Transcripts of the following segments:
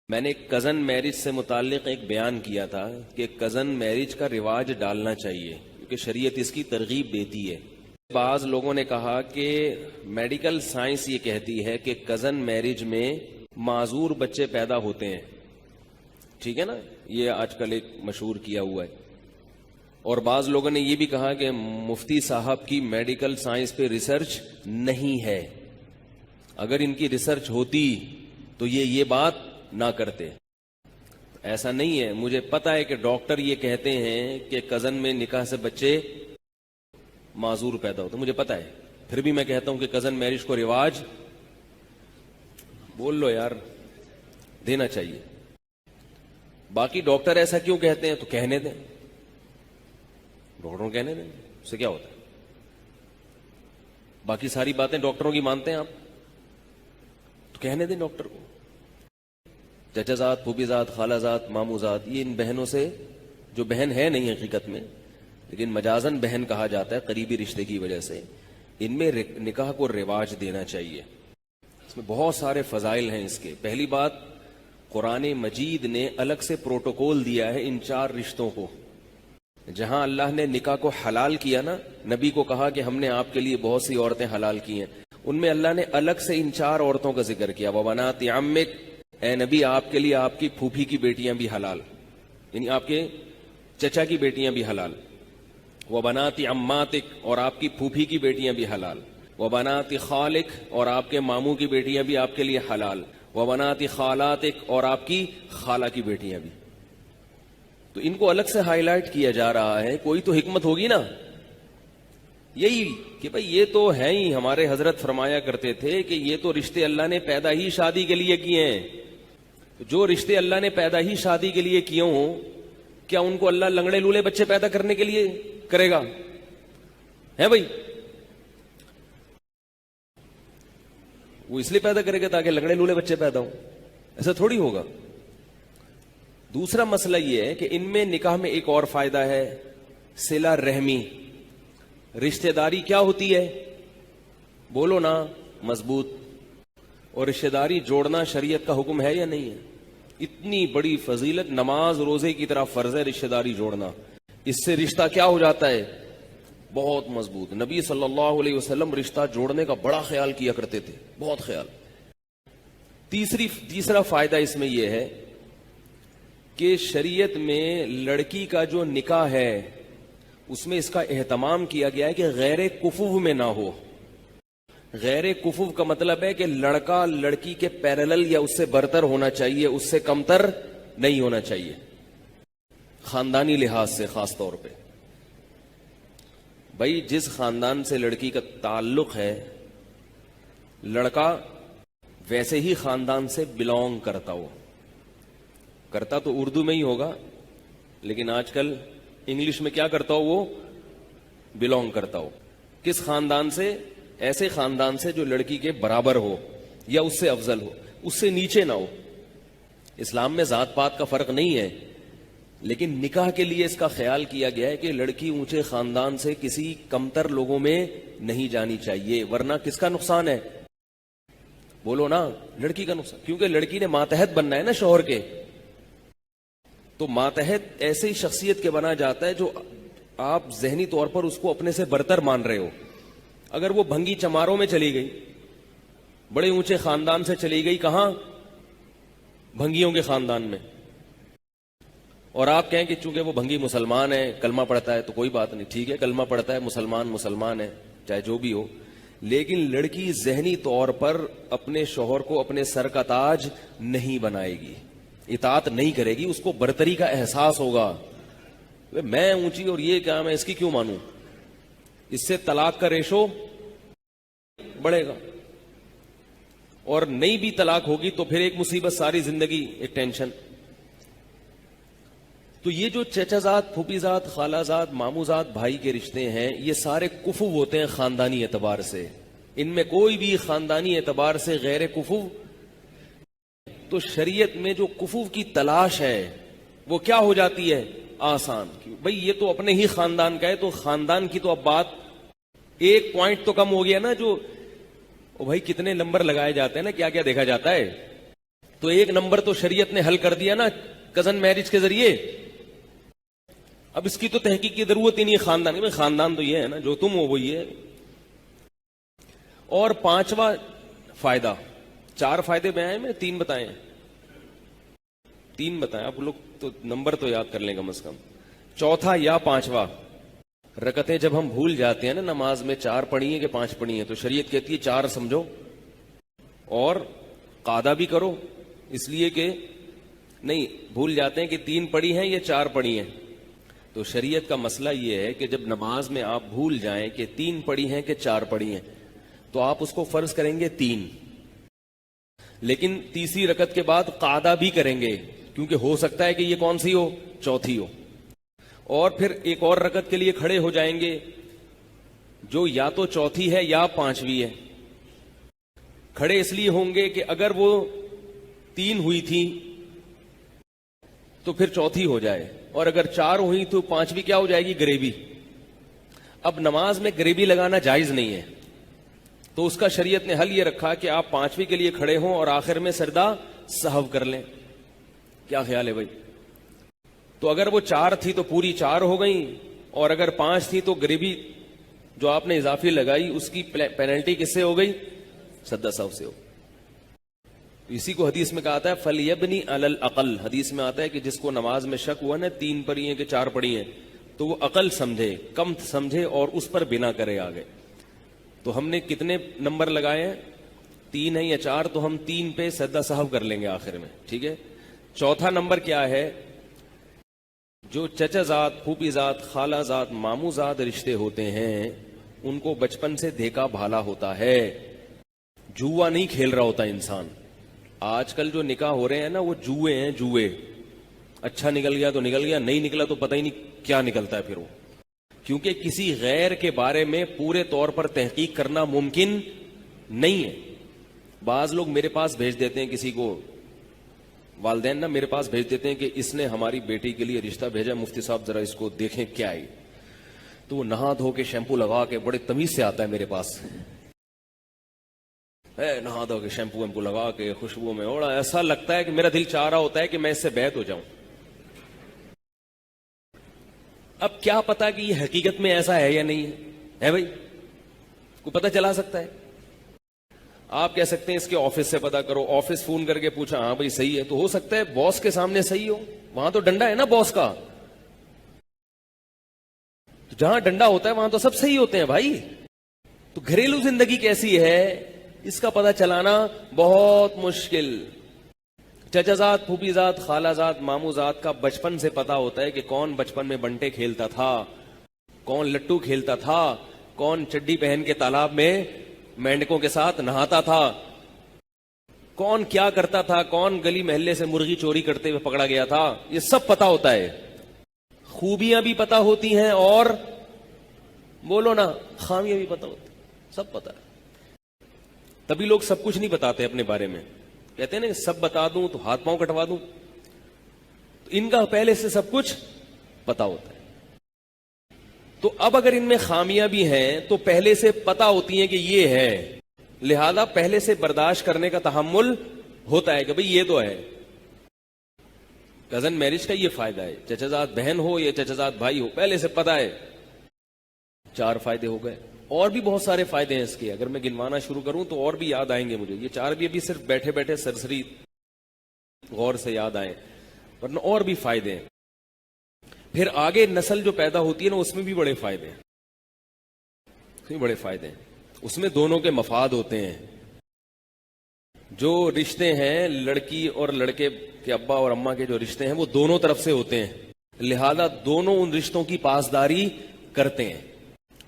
میں نے cousin marriage سے متعلق ایک بیان کیا تھا کہ کزن میرج کا رواج ڈالنا چاہیے کیونکہ شریعت اس کی ترغیب دیتی ہے۔ بعض لوگوں نے کہا کہ میڈیکل سائنس یہ کہتی ہے کہ کزن میرج میں معذور بچے پیدا ہوتے ہیں، ٹھیک ہے نا، یہ آج کل ایک مشہور کیا ہوا ہے۔ اور بعض لوگوں نے یہ بھی کہا کہ مفتی صاحب کی میڈیکل سائنس پہ ریسرچ نہیں ہے، اگر ان کی ریسرچ ہوتی تو یہ بات نہ کرتے۔ ایسا نہیں ہے، مجھے پتا ہے کہ ڈاکٹر یہ کہتے ہیں کہ کزن میں نکاح سے بچے معذور پیدا ہوتے، مجھے پتا ہے، پھر بھی میں کہتا ہوں کہ کزن میرج کو رواج بول لو یار دینا چاہیے۔ باقی ڈاکٹر ایسا کیوں کہتے ہیں تو کہنے دیں، ڈاکٹروں کہنے دیں، اس سے کیا ہوتا ہے؟ باقی ساری باتیں ڈاکٹروں کی مانتے ہیں آپ تو کہنے دیں ڈاکٹر کو۔ چچا زاد، پھوپھی زاد، خالہ زاد، مامو زاد، یہ ان بہنوں سے، جو بہن ہے نہیں حقیقت میں لیکن مجازن بہن کہا جاتا ہے قریبی رشتے کی وجہ سے، ان میں نکاح کو رواج دینا چاہیے۔ اس میں بہت سارے فضائل ہیں اس کے۔ پہلی بات، قرآن مجید نے الگ سے پروٹوکول دیا ہے ان چار رشتوں کو۔ جہاں اللہ نے نکاح کو حلال کیا نا، نبی کو کہا کہ ہم نے آپ کے لیے بہت سی عورتیں حلال کی ہیں، ان میں اللہ نے الگ سے ان چار عورتوں کا ذکر کیا۔ وَبَنَاتِ عَمِّكَ، اے نبی آپ کے لیے آپ کی پھوپھی کی بیٹیاں بھی حلال، یعنی آپ کے چچا کی بیٹیاں بھی حلال۔ وَبَنَاتِ عَمَّاتِكَ، اور آپ کی پھوپھی کی بیٹیاں بھی حلال۔ وَبَنَاتِ خَالِكَ، اور آپ کے ماموں کی بیٹیاں بھی آپ کے لیے حلال۔ وَبَنَاتِ خَالَاتِكَ، اور آپ کی خالہ کی بیٹیاں بھی۔ تو ان کو الگ سے ہائی لائٹ کیا جا رہا ہے، کوئی تو حکمت ہوگی نا، یہی کہ بھئی یہ تو ہے ہی، ہمارے حضرت فرمایا کرتے تھے کہ یہ تو رشتے اللہ نے پیدا ہی شادی کے لیے کیے ہیں۔ جو رشتے اللہ نے پیدا ہی شادی کے لیے کیے ہوں، کیا ان کو اللہ لنگڑے لولے بچے پیدا کرنے کے لیے کرے گا؟ ہے بھائی، وہ اس لیے پیدا کرے گا تاکہ لنگڑے لولے بچے پیدا ہوں، ایسا تھوڑی ہوگا۔ دوسرا مسئلہ یہ ہے کہ ان میں نکاح میں ایک اور فائدہ ہے، صلہ رحمی۔ رشتہ داری کیا ہوتی ہے؟ بولو نا مضبوط۔ اور رشتہ داری جوڑنا شریعت کا حکم ہے یا نہیں ہے؟ اتنی بڑی فضیلت، نماز روزے کی طرح فرض ہے رشتہ داری جوڑنا۔ اس سے رشتہ کیا ہو جاتا ہے؟ بہت مضبوط۔ نبی صلی اللہ علیہ وسلم رشتہ جوڑنے کا بڑا خیال کیا کرتے تھے، بہت خیال۔ تیسرا فائدہ اس میں یہ ہے کہ شریعت میں لڑکی کا جو نکاح ہے اس میں اس کا اہتمام کیا گیا ہے کہ غیر کفو میں نہ ہو۔ غیر کفو کا مطلب ہے کہ لڑکا لڑکی کے پیرلل یا اس سے برتر ہونا چاہیے، اس سے کمتر نہیں ہونا چاہیے، خاندانی لحاظ سے خاص طور پہ۔ بھائی جس خاندان سے لڑکی کا تعلق ہے، لڑکا ویسے ہی خاندان سے بلونگ کرتا ہو، کرتا تو اردو میں ہی ہوگا لیکن آج کل انگلش میں کیا کرتا ہو، وہ بلونگ کرتا ہو۔ کس خاندان سے؟ ایسے خاندان سے جو لڑکی کے برابر ہو یا اس سے افضل ہو، اس سے نیچے نہ ہو۔ اسلام میں ذات پات کا فرق نہیں ہے، لیکن نکاح کے لیے اس کا خیال کیا گیا ہے کہ لڑکی اونچے خاندان سے کسی کمتر لوگوں میں نہیں جانی چاہیے، ورنہ کس کا نقصان ہے؟ بولو نا، لڑکی کا نقصان، کیونکہ لڑکی نے ماتحت بننا ہے نا شوہر کے۔ تو ماتحت ایسی شخصیت کے بنا جاتا ہے جو آپ ذہنی طور پر اس کو اپنے سے برتر مان رہے ہو۔ اگر وہ بھنگی چماروں میں چلی گئی، بڑے اونچے خاندان سے چلی گئی، کہاں؟ بھنگیوں کے خاندان میں، اور آپ کہیں کہ چونکہ وہ بھنگی مسلمان ہے، کلمہ پڑھتا ہے، تو کوئی بات نہیں، ٹھیک ہے، کلمہ پڑھتا ہے، مسلمان ہے، چاہے جو بھی ہو، لیکن لڑکی ذہنی طور پر اپنے شوہر کو اپنے سر کا تاج نہیں بنائے گی، اطاعت نہیں کرے گی، اس کو برتری کا احساس ہوگا، میں اونچی اور یہ کیا، میں اس کی کیوں مانوں؟ اس سے طلاق کا ریشو بڑھے گا، اور نہیں بھی طلاق ہوگی تو پھر ایک مصیبت، ساری زندگی ایک ٹینشن۔ تو یہ جو چچا زاد، پھوپھی زاد، خالہ زاد، مامو زاد بھائی کے رشتے ہیں، یہ سارے کفو ہوتے ہیں خاندانی اعتبار سے، ان میں کوئی بھی خاندانی اعتبار سے غیر کفو۔ تو شریعت میں جو کفو کی تلاش ہے وہ کیا ہو جاتی ہے؟ آسان۔ بھئی یہ تو اپنے ہی خاندان کا ہے، تو خاندان کی تو اب بات ایک پوائنٹ تو کم ہو گیا نا، جو بھائی کتنے نمبر لگائے جاتے ہیں نا، کیا کیا دیکھا جاتا ہے۔ تو ایک نمبر تو شریعت نے حل کر دیا نا کزن میرج کے ذریعے. اب اس کی تو تحقیق کی ضرورت ہی نہیں ہے خاندان میں. خاندان تو یہ ہے نا جو تم ہو وہی ہے. اور پانچواں فائدہ, 4 فائدے میں آئے, میں 3 بتائے, 3 بتائیں. آپ لوگ تو نمبر تو یاد کر لیں کم از کم. چوتھا یا 5واں, رکعتیں جب ہم بھول جاتے ہیں نا نماز میں 4 پڑھی ہیں کہ 5 پڑھی ہیں, تو شریعت کہتی ہے 4 سمجھو اور قاعدہ بھی کرو, اس لیے کہ نہیں بھول جاتے ہیں کہ 3 پڑھی ہیں یا 4 پڑھی ہیں. تو شریعت کا مسئلہ یہ ہے کہ جب نماز میں آپ بھول جائیں کہ 3 پڑھی ہیں کہ 4 پڑھی ہیں, تو آپ اس کو فرض کریں گے 3, لیکن تیسری رکعت کے بعد قاعدہ بھی کریں گے, کیونکہ ہو سکتا ہے کہ یہ کون سی ہو, چوتھی ہو. اور پھر ایک اور رکعت کے لیے کھڑے ہو جائیں گے جو یا تو چوتھی ہے یا 5ویں ہے. کھڑے اس لیے ہوں گے کہ اگر وہ 3 ہوئی تھی تو پھر چوتھی ہو جائے, اور اگر 4 ہوئی تو 5ویں کیا ہو جائے گی, گریوی. اب نماز میں گریوی لگانا جائز نہیں ہے, تو اس کا شریعت نے حل یہ رکھا کہ آپ 5ویں کے لیے کھڑے ہوں اور آخر میں سجدہ سہو کر لیں. کیا خیال ہے بھائی؟ تو اگر وہ 4 تھی تو پوری 4 ہو گئیں, اور اگر 5 تھی تو گریوی جو آپ نے اضافی لگائی اس کی پینلٹی کس سے ہو گئی, سجدہ سہو سے ہو. اسی کو حدیث میں کہا ہے فَلْيَبْنِ عَلَى الْأَقَلِّ. حدیث میں آتا ہے کہ جس کو نماز میں شک ہوا نا 3 پڑھی ہیں کہ 4 پڑھی ہیں, تو وہ عقل سمجھے, کم سمجھے اور اس پر بنا کرے آگے. تو ہم نے کتنے نمبر لگائے ہیں, 3 ہیں یا 4, تو ہم 3 پہ سجدہ سہو کر لیں گے آخر میں, ٹھیک ہے. چوتھا نمبر کیا ہے, جو چچا زاد, پھوپھی زاد, خالہ زاد, ماموں زاد رشتے ہوتے ہیں ان کو بچپن سے دیکھا بھالا ہوتا ہے, جوا نہیں کھیل رہا ہوتا انسان. آج کل جو نکاح ہو رہے ہیں نا وہ جوئے ہیں, جوئے. اچھا نکل گیا تو نکل گیا, نہیں نکلا تو پتہ ہی نہیں کیا نکلتا ہے پھر وہ, کیونکہ کسی غیر کے بارے میں پورے طور پر تحقیق کرنا ممکن نہیں ہے. بعض لوگ میرے پاس بھیج دیتے ہیں کسی کو, والدین نا میرے پاس بھیج دیتے ہیں کہ اس نے ہماری بیٹی کے لیے رشتہ بھیجا, مفتی صاحب ذرا اس کو دیکھیں کیا ہے. تو وہ نہا دھو کے شیمپو لگا کے بڑے تمیز سے آتا ہے میرے پاس, نہا دھو کے شیمپو ویمپو لگا کے خوشبو میں اوڑا, ایسا لگتا ہے کہ میرا دل چاہ رہا ہوتا ہے کہ میں اس سے بیعت ہو جاؤں. اب کیا پتا کہ یہ حقیقت میں ایسا ہے یا نہیں ہے بھائی, کو پتہ چلا سکتا ہے. آپ کہہ سکتے ہیں اس کے آفس سے پتا کرو, آفس فون کر کے پوچھا, ہاں بھائی صحیح ہے, تو ہو سکتا ہے باس کے سامنے صحیح ہو, وہاں تو ڈنڈا ہے نا باس کا, تو جہاں ڈنڈا ہوتا ہے وہاں تو سب صحیح ہوتے ہیں بھائی. تو گھریلو زندگی کیسی ہے اس کا پتہ چلانا بہت مشکل. چچا زاد, پھوپھی زاد, خالہ زاد, ماموں زاد کا بچپن سے پتا ہوتا ہے کہ کون بچپن میں بنٹے کھیلتا تھا, کون لٹو کھیلتا تھا, کون چڈی پہن کے تالاب میں مینڈکوں کے ساتھ نہاتا تھا, کون کیا کرتا تھا, کون گلی محلے سے مرغی چوری کرتے ہوئے پکڑا گیا تھا. یہ سب پتا ہوتا ہے. خوبیاں بھی پتا ہوتی ہیں اور بولو نا خامیاں بھی پتا ہوتی, سب پتا ہے. تبھی لوگ سب کچھ نہیں بتاتے اپنے بارے میں, کہتے ہیں نا سب بتا دوں تو ہاتھ پاؤں کٹوا دوں. تو ان کا پہلے سے سب کچھ پتا ہوتا ہے. تو اب اگر ان میں خامیاں بھی ہیں تو پہلے سے پتا ہوتی ہیں کہ یہ ہے, لہذا پہلے سے برداشت کرنے کا تحمل ہوتا ہے کہ بھئی یہ تو ہے. کزن میرج کا یہ فائدہ ہے, چچا زاد بہن ہو یا چچا زاد بھائی ہو, پہلے سے پتا ہے. 4 فائدے ہو گئے. اور بھی بہت سارے فائدے ہیں اس کے, اگر میں گنوانا شروع کروں تو اور بھی یاد آئیں گے مجھے. یہ 4 بھی ابھی صرف بیٹھے بیٹھے سرسری غور سے یاد آئے, ورنہ اور بھی فائدے ہیں. پھر آگے نسل جو پیدا ہوتی ہے نا اس میں بھی بڑے فائدے ہیں, بڑے فائدے ہیں. اس میں دونوں کے مفاد ہوتے ہیں. جو رشتے ہیں لڑکی اور لڑکے کے ابا اور اماں کے جو رشتے ہیں وہ دونوں طرف سے ہوتے ہیں, لہذا دونوں ان رشتوں کی پاسداری کرتے ہیں.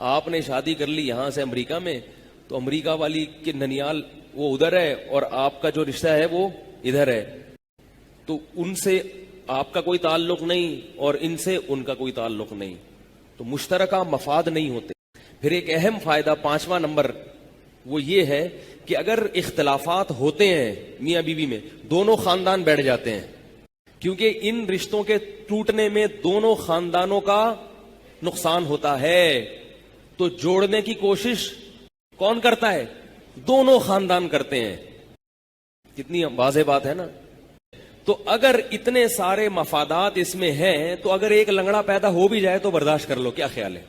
آپ نے شادی کر لی یہاں سے امریکہ میں, تو امریکہ والی کے ننیال وہ ادھر ہے اور آپ کا جو رشتہ ہے وہ ادھر ہے, تو ان سے آپ کا کوئی تعلق نہیں اور ان سے ان کا کوئی تعلق نہیں, تو مشترکہ مفاد نہیں ہوتے. پھر ایک اہم فائدہ 5واں نمبر وہ یہ ہے کہ اگر اختلافات ہوتے ہیں میاں بیوی میں, دونوں خاندان بیٹھ جاتے ہیں, کیونکہ ان رشتوں کے ٹوٹنے میں دونوں خاندانوں کا نقصان ہوتا ہے. تو جوڑنے کی کوشش کون کرتا ہے؟ دونوں خاندان کرتے ہیں. کتنی واضح بات ہے نا. تو اگر اتنے سارے مفادات اس میں ہیں تو اگر ایک لنگڑا پیدا ہو بھی جائے تو برداشت کر لو، کیا خیال ہے؟